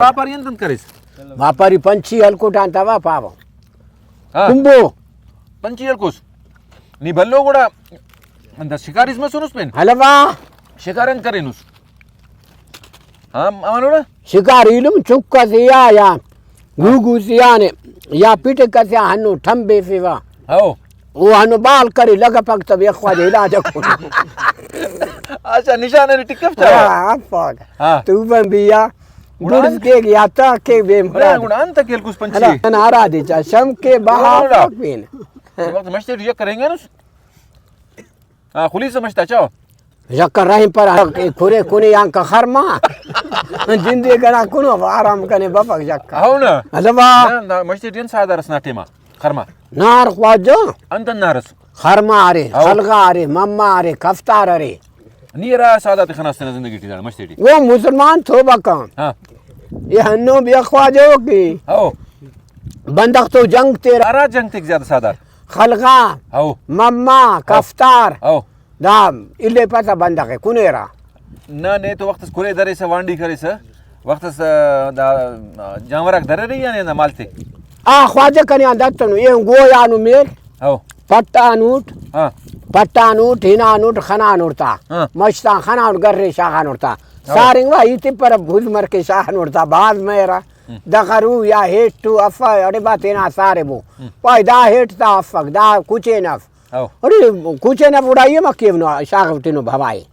व्यापारी ಎಂತ ಕರೆಸ್ व्यापारी पंची हलकोट अंतवा पाव हाँ। कुंबो पंची हलकोस नी बल्लो కూడా अंत शिकारिस मसुनुस पेन हलवा शिकारन करेनुस हाँ अमनुल्लाह शिकार इलुम चुक्का सिया या गुगु सिया ने या पीट कसिया हनु ठंबे फिवा आओ वो हनु बाल करी लगा पक तब एक ख्वाज इलाज को अच्छा निशाने ने टिकफ था हाँ तू बन बिया गुड्स के गया था के बेम बड़ा गुण अंत केल कुछ पंची हला नारा दिचा शम के बाहर पीन वक्त मस्ते रिया करेंगे ना हाँ खुली समझता चाहो जक्कर रही पर खुरे कुने यांग का खरमा जिंदगी गना कुनो आराम कने बपक जक्का आओ ना हलवा मस्ते रियन सादारस नाटेमा खरमा नार ख्वाजो अंत नारस खरमा अरे हलगा अरे मम्मा अरे कफ्तार अरे नीरा सादात खनास्ते ना जिंदगी टीला मस्ते टी वो मुसलमान थो बका हाँ ये हन्नो भी ख्वाजो की आओ बंदक तो जंग तेरा आरा जंग तक ज्यादा सादार खलगा आओ मम्मा कफ्तार आओ दाम इले पता बंदक है कुनेरा ना ने तो वक्त कुरे दरे से वांडी करे से वक्त जानवरक दरे रही या ना मालते आ ख्वाजा कने दत्तनु ये गोयानु मेर आओ पट्टानूट हाँ पट्टानूट हिनानूट खनानूटता हाँ। मस्ता खनानूट गर्रे शाखानूटता सारिंगवा इति पर भूल मर के शाखानूटता बाद मेरा दखरू या हेट टू अफा अरे बात ना सारे बो पाई दा हेट ता अफक दा कुचे नफ आओ अरे कुचे नफ उड़ाइए मक्केव नो शाखवटिनो भवाई